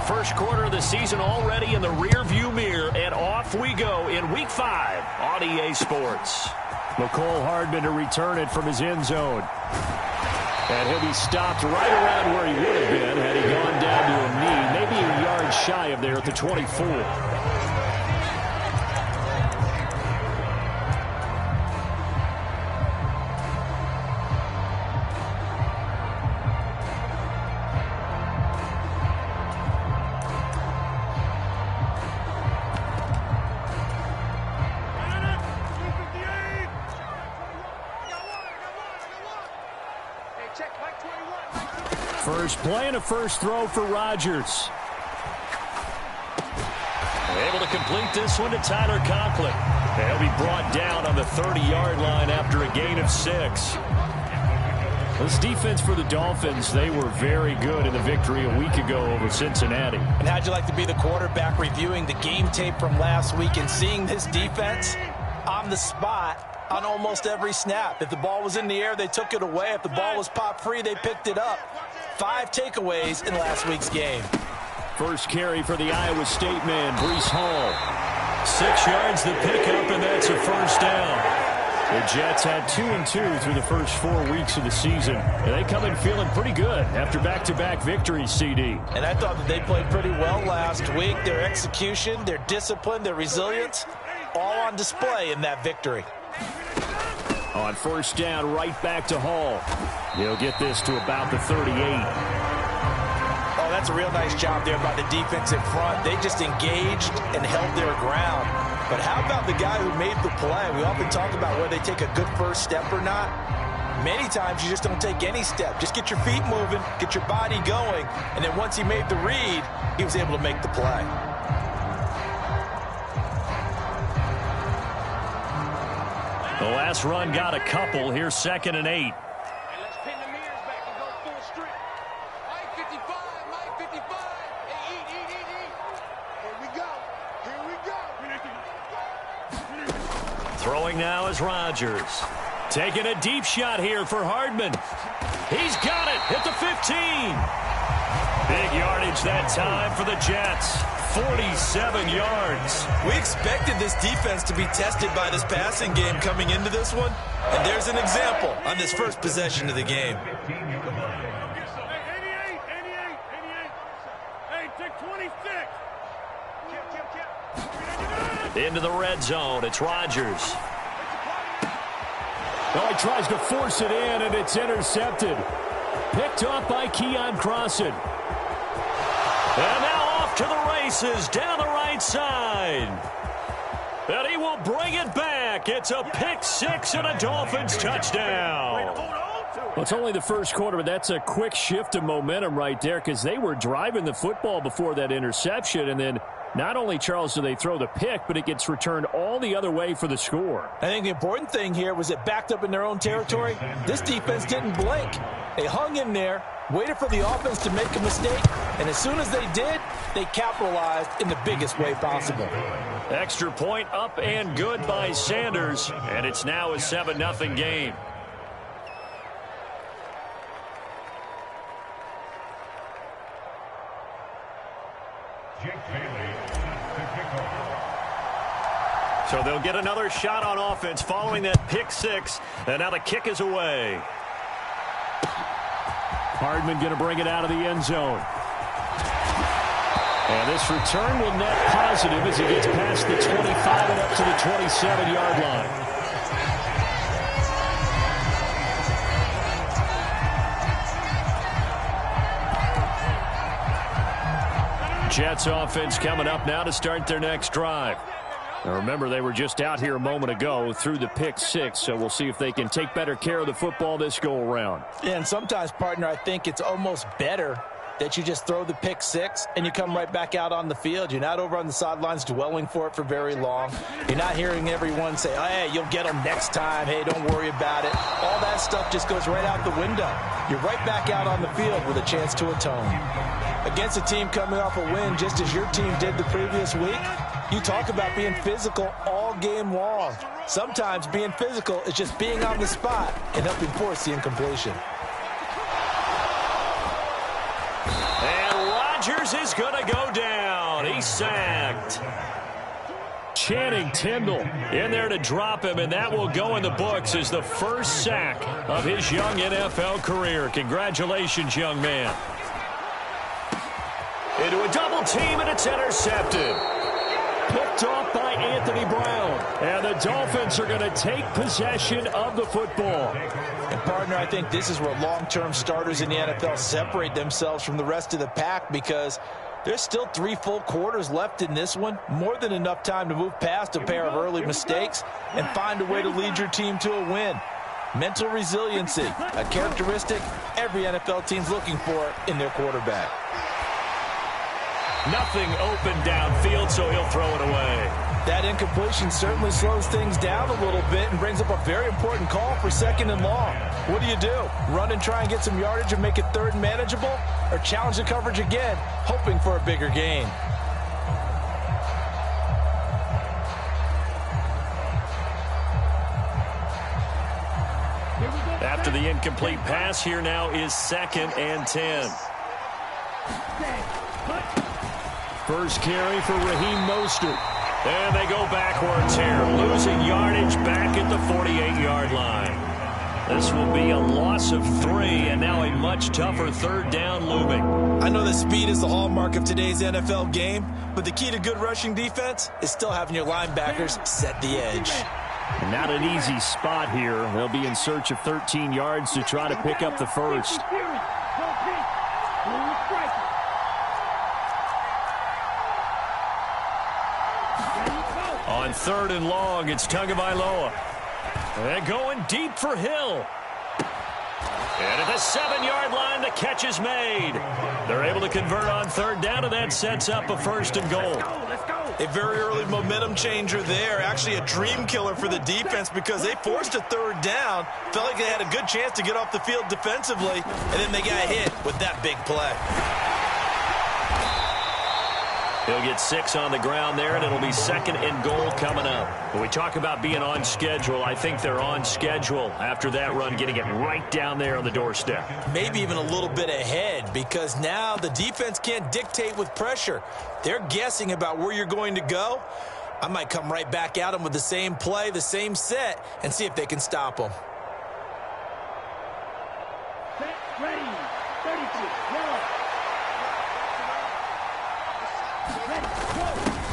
first quarter of the season already in the rearview mirror, and off we go in Week 5 on EA Sports. McCole Hardman to return it from his end zone. And he'll be stopped right around where he would have been had he gone down to a knee, maybe a yard shy of there at the 24. First play and a first throw for Rodgers. Able to complete this one to Tyler Conklin. He'll be brought down on the 30-yard line after a gain of 6. This defense for the Dolphins, they were very good in the victory a week ago over Cincinnati. And how'd you like to be the quarterback reviewing the game tape from last week and seeing this defense on the spot on almost every snap? If the ball was in the air, they took it away. If the ball was popped free, they picked it up. 5 takeaways in last week's game. First carry for the Iowa State man, Breece Hall. 6 yards the pickup, and that's a first down. The Jets had 2-2 through the first 4 weeks of the season. And they come in feeling pretty good after back-to-back victories, CD. And I thought that they played pretty well last week. Their execution, their discipline, their resilience, all on display in that victory. On first down, right back to Hall. He'll get this to about the 38. Oh, that's a real nice job there by the defensive front. They just engaged and held their ground. But how about the guy who made the play? We often talk about whether they take a good first step or not. Many times you just don't take any step. Just get your feet moving, get your body going, and then once he made the read, he was able to make the play. The last run got a couple. Here's 2nd and 8. And let's pin the mirrors back and go full strip. Mike 55, Mike 55. Hey, eat. Here we go. Throwing now is Rodgers. Taking a deep shot here for Hardman. He's got it at the 15. Big yardage that time for the Jets. 47 yards. We expected this defense to be tested by this passing game coming into this one. And there's an example on this first possession of the game. Hey, take 26. Into the red zone. It's Rodgers. Oh, he tries to force it in, and it's intercepted. Picked up by Keon Crossan. And now off to the races down the right side. And he will bring it back. It's a pick-6 and a Dolphins touchdown. Well, it's only the first quarter, but that's a quick shift of momentum right there because they were driving the football before that interception, and then not only, Charles, do they throw the pick, but it gets returned all the other way for the score. I think the important thing here was it backed up in their own territory. This defense didn't blink. They hung in there, waited for the offense to make a mistake, and as soon as they did, they capitalized in the biggest way possible. Extra point up and good by Sanders, and it's now a 7-0 game. So they'll get another shot on offense following that pick-6, and now the kick is away. Hardman going to bring it out of the end zone. And this return will net positive as he gets past the 25 and up to the 27-yard line. Jets offense coming up now to start their next drive. Now remember, they were just out here a moment ago through the pick-6, so we'll see if they can take better care of the football this go-around. Yeah, and sometimes, partner, I think it's almost better that you just throw the pick-6 and you come right back out on the field. You're not over on the sidelines dwelling for it for very long. You're not hearing everyone say, hey, you'll get them next time. Hey, don't worry about it. All that stuff just goes right out the window. You're right back out on the field with a chance to atone. Against a team coming off a win just as your team did the previous week, you talk about being physical all game long. Sometimes being physical is just being on the spot and helping force the incompletion. Rodgers is going to go down. He's sacked. Channing Tindall in there to drop him, and that will go in the books as the first sack of his young NFL career. Congratulations, young man. Into a double team, and it's intercepted. Picked off by Anthony Brown. And the Dolphins are going to take possession of the football. And, partner, I think this is where long-term starters in the NFL separate themselves from the rest of the pack, because there's still 3 full quarters left in this one. More than enough time to move past a pair of early mistakes and find a way to lead your team to a win. Mental resiliency, a characteristic every NFL team's looking for in their quarterback. Nothing open downfield, so he'll throw it away. That incompletion certainly slows things down a little bit and brings up a very important call for 2nd and long. What do? Run and try and get some yardage and make it 3rd and manageable? Or challenge the coverage again, hoping for a bigger gain? After the incomplete pass, here now is 2nd and 10. First carry for Raheem Mostert. And they go backwards here, losing yardage back at the 48-yard line. This will be a loss of 3, and now a much tougher 3rd down looming. I know that speed is the hallmark of today's NFL game, but the key to good rushing defense is still having your linebackers set the edge. Not an easy spot here. They'll be in search of 13 yards to try to pick up the first. On 3rd and long, it's Tagovailoa. And going deep for Hill. And at the 7-yard line, the catch is made. They're able to convert on 3rd down, and that sets up a 1st and goal. A very early momentum changer there. Actually a dream killer for the defense because they forced a 3rd down. Felt like they had a good chance to get off the field defensively, and then they got hit with that big play. He'll get 6 on the ground there, and it'll be 2nd and goal coming up. When we talk about being on schedule, I think they're on schedule after that run, getting it right down there on the doorstep. Maybe even a little bit ahead, because now the defense can't dictate with pressure. They're guessing about where you're going to go. I might come right back at them with the same play, the same set, and see if they can stop them. Set, ready, 32, yellow.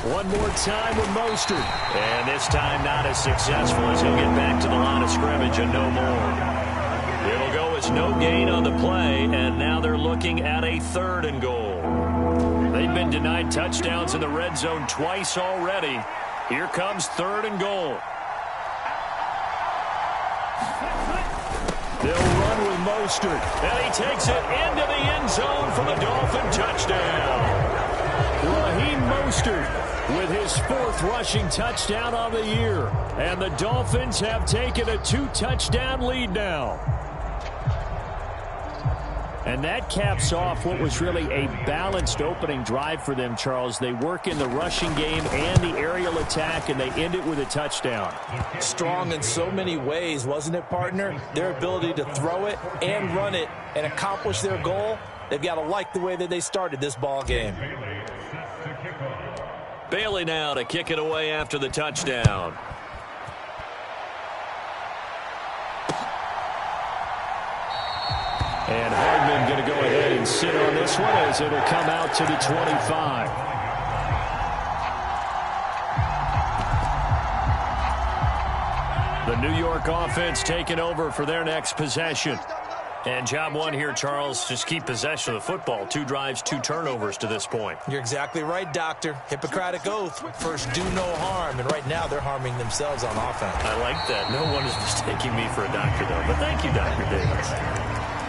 One more time with Mostert. And this time not as successful as he'll get back to the line of scrimmage and no more. It'll go as no gain on the play, and now they're looking at a 3rd and goal. They've been denied touchdowns in the red zone twice already. Here comes 3rd and goal. They'll run with Mostert. And he takes it into the end zone for the Dolphin touchdown. Raheem Mostert with his 4th rushing touchdown on the year. And the Dolphins have taken a 2-touchdown lead now. And that caps off what was really a balanced opening drive for them, Charles. They work in the rushing game and the aerial attack, and they end it with a touchdown. Strong in so many ways, wasn't it, partner? Their ability to throw it and run it and accomplish their goal, they've got to like the way that they started this ball game. Bailey now to kick it away after the touchdown. And Hardman going to go ahead and sit on this one as it'll come out to the 25. The New York offense taking over for their next possession. And job 1 here, Charles, just keep possession of the football. 2 drives, 2 turnovers to this point. You're exactly right, Doctor. Hippocratic oath. First, do no harm. And right now, they're harming themselves on offense. I like that. No one is mistaking me for a doctor, though. But thank you, Dr. Davis.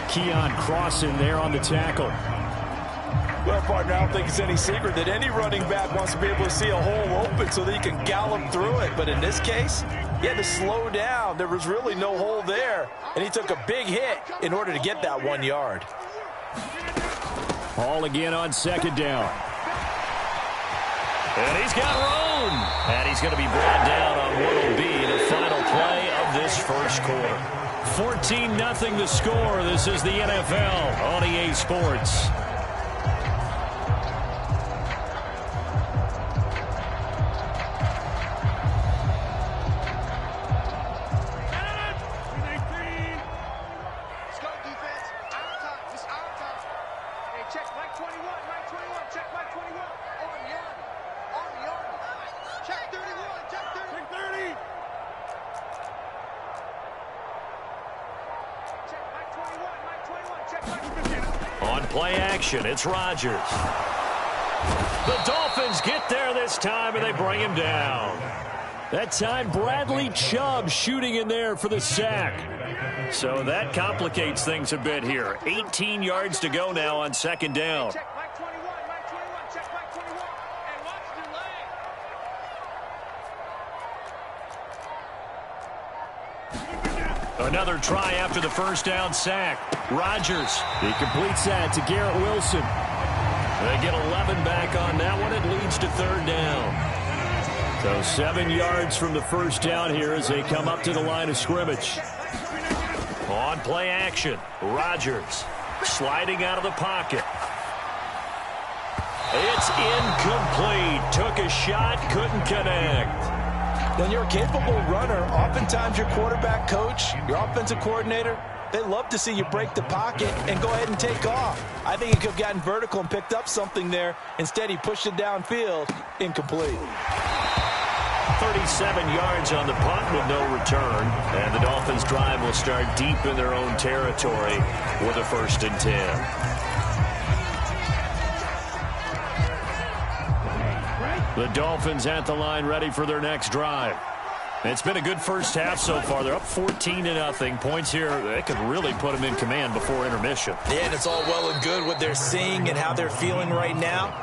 Keon Crossan there on the tackle. Well, partner, I don't think it's any secret that any running back wants to be able to see a hole open so that he can gallop through it. But in this case, he had to slow down. There was really no hole there, and he took a big hit in order to get that 1 yard. Ball again on 2nd down. And he's got room. And he's going to be brought down on what will be the final play of this first quarter. 14-0 the score. This is the NFL on EA Sports. play action. It's Rodgers. The Dolphins get there this time, and they bring him down. That time, Bradley Chubb shooting in there for the sack. So that complicates things a bit here. 18 yards to go now on second down. Check Mike 21, Mike 21, check Mike 21, and watch the leg. Another try after the first down sack. Rodgers. He completes that to Garrett Wilson. They get 11 back on that one. It leads to third down. So 7 yards from the first down here as they come up to the line of scrimmage. On play action, Rodgers sliding out of the pocket. It's incomplete. Took a shot, couldn't connect. When you're a capable runner, oftentimes your quarterback coach, your offensive coordinator, they love to see you break the pocket and go ahead and take off. I think he could have gotten vertical and picked up something there. Instead, he pushed it downfield, incomplete. 37 yards on the punt with no return. And the Dolphins' drive will start deep in their own territory with a 1st and 10. The Dolphins at the line ready for their next drive. It's been a good first half so far. They're up 14-0. Points here, they could really put them in command before intermission. Yeah, and it's all well and good what they're seeing and how they're feeling right now.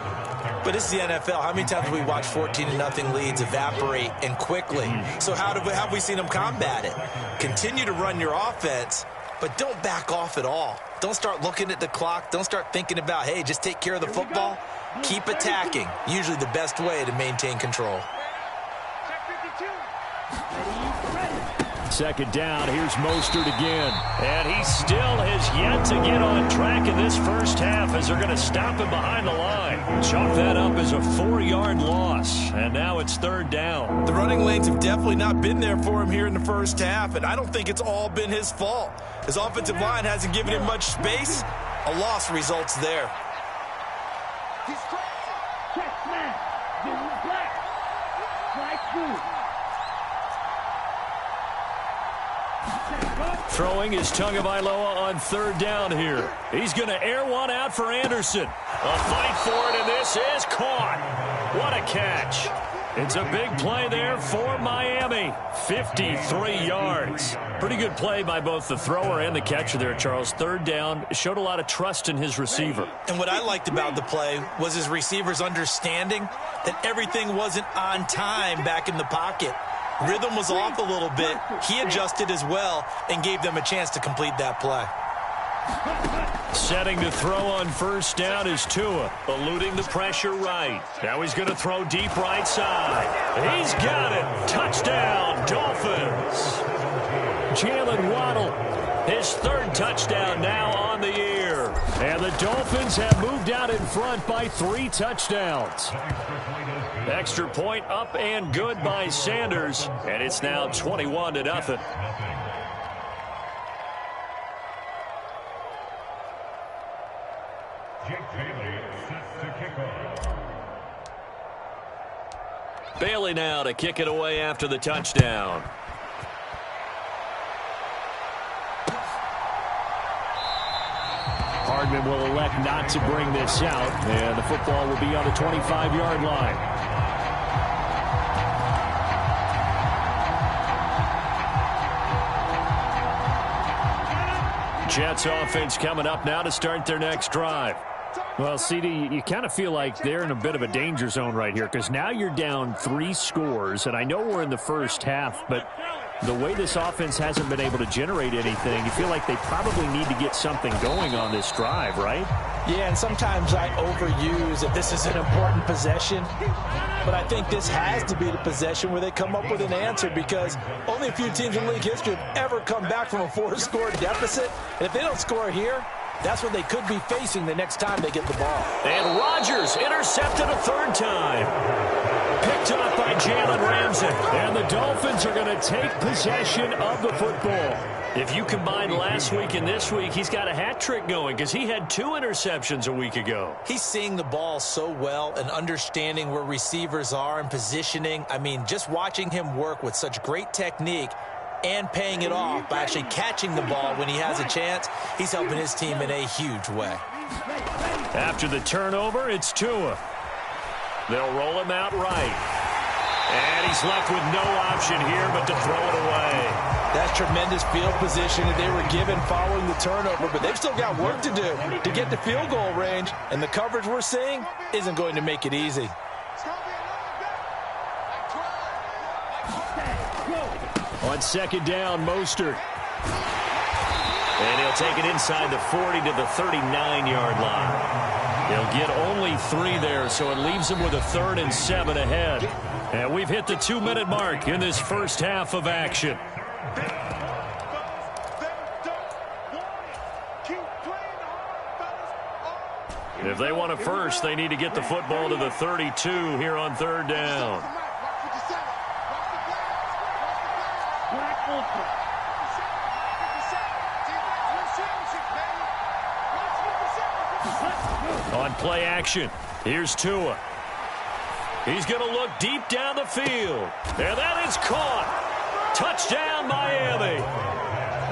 But this is the NFL. How many times have we watched 14-0 leads evaporate and quickly? So how have we seen them combat it? Continue to run your offense, but don't back off at all. Don't start looking at the clock. Don't start thinking about, hey, just take care of the football. Keep attacking. Usually the best way to maintain control. Check 52. Second down, here's Mostert again. And he still has yet to get on track in this first half as they're going to stop him behind the line. Chalk that up as a 4-yard loss. And now it's third down. The running lanes have definitely not been there for him here in the first half, and I don't think it's all been his fault. His offensive line hasn't given him much space. A loss results there. He's crossing. Check snap. Blue black. Flag blue. Throwing is Tagovailoa on third down here. He's going to air one out for Anderson. A fight for it, and this is caught. What a catch. It's a big play there for Miami. 53 yards. Pretty good play by both the thrower and the catcher there, Charles. Third down, showed a lot of trust in his receiver. And what I liked about the play was his receivers understanding that everything wasn't on time back in the pocket. Rhythm was off a little bit. He adjusted as well and gave them a chance to complete that play. Setting to throw on first down is Tua, eluding the pressure right. Now he's going to throw deep right side. He's got it. Touchdown, Dolphins. Jalen Waddle, his third touchdown now on the year. And the Dolphins have moved out in front by 3 touchdowns. Extra point up and good by Sanders. And it's now 21-0. Bailey now to kick it away after the touchdown. Hardman will elect not to bring this out, and the football will be on the 25-yard line. Jets offense coming up now to start their next drive. Well, CD, you kind of feel like they're in a bit of a danger zone right here because now you're down 3 scores, and I know we're in the first half, but the way this offense hasn't been able to generate anything, you feel like they probably need to get something going on this drive, right? Yeah, and sometimes I overuse that this is an important possession, but I think this has to be the possession where they come up with an answer because only a few teams in league history have ever come back from a 4-score deficit, and if they don't score here, that's what they could be facing the next time they get the ball. And Rodgers intercepted a third time. Picked up by Jalen Ramsey. And the Dolphins are going to take possession of the football. If you combine last week and this week, he's got a hat trick going because he had 2 interceptions a week ago. He's seeing the ball so well and understanding where receivers are and positioning. I mean, just watching him work with such great technique and paying it off by actually catching the ball when he has a chance, he's helping his team in a huge way. After the turnover, it's Tua. They'll roll him out right. And he's left with no option here but to throw it away. That's tremendous field position that they were given following the turnover, but they've still got work to do to get to field goal range, and the coverage we're seeing isn't going to make it easy. On second down, Mostert. And he'll take it inside the 40 to the 39-yard line. He'll get only 3 there, so it leaves him with a 3rd and 7 ahead. And we've hit the 2-minute mark in this first half of action. If they want a first, they need to get the football to the 32 here on 3rd down. On play action, here's Tua. He's going to look deep down the field. And that is caught. Touchdown, Miami.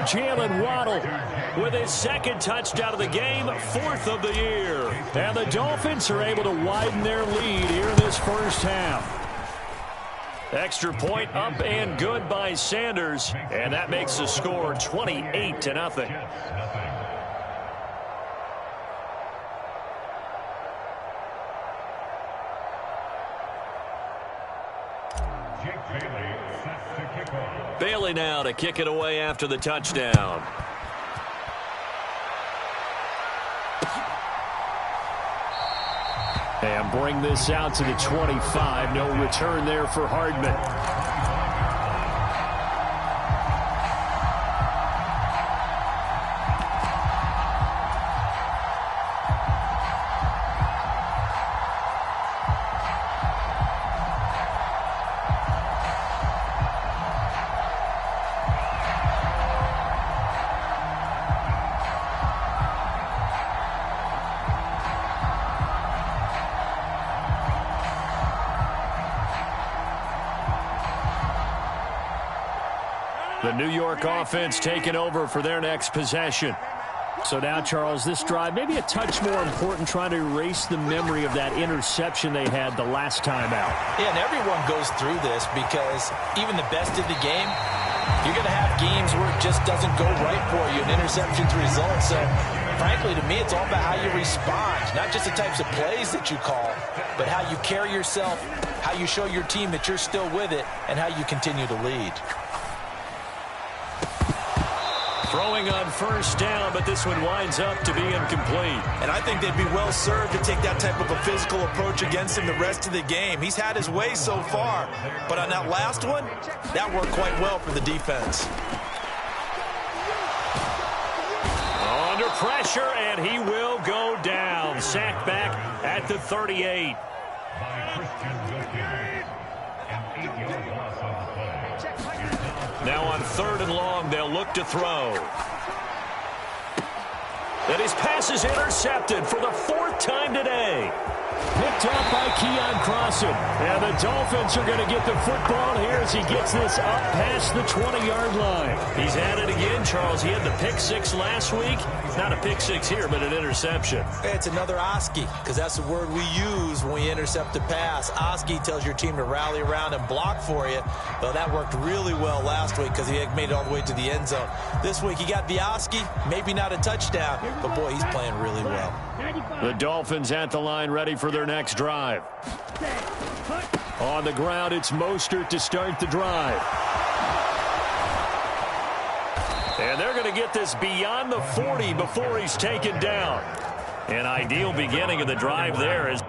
Jalen Waddle With his 2nd touchdown of the game, 4th of the year. And the Dolphins are able to widen their lead here in this first half. Extra point up and good by Sanders. And that makes the score 28-0. Bailey now to kick it away after the touchdown. And bring this out to the 25. No return there for Hardman. The New York offense taking over for their next possession. So now, Charles, this drive maybe a touch more important, trying to erase the memory of that interception they had the last time out. Yeah, and everyone goes through this because even the best of the game, you're going to have games where it just doesn't go right for you, and interceptions result. So, frankly, to me, it's all about how you respond, not just the types of plays that you call, but how you carry yourself, how you show your team that you're still with it, and how you continue to lead. Throwing on first down, but this one winds up to be incomplete. And I think they'd be well served to take that type of a physical approach against him the rest of the game. He's had his way so far, but on that last one, that worked quite well for the defense. Under pressure, and he will go down. Sacked back at the 38. Now on 3rd and long, they'll look to throw. And his pass is intercepted for the 4th time today. Picked up by Keon Crossan. And the Dolphins are going to get the football here as he gets this up past the 20-yard line. He's at it again, Charles. He had the pick 6 last week. Not a pick 6 here, but an interception. It's another Oski, because that's the word we use when we intercept a pass. Oski tells your team to rally around and block for you. Well, that worked really well last week because he made it all the way to the end zone. This week he got the Oski, maybe not a touchdown, but boy, he's playing really well. The Dolphins at the line, ready for their next drive. On the ground, it's Mostert to start the drive. And they're going to get this beyond the 40 before he's taken down. An ideal beginning of the drive there as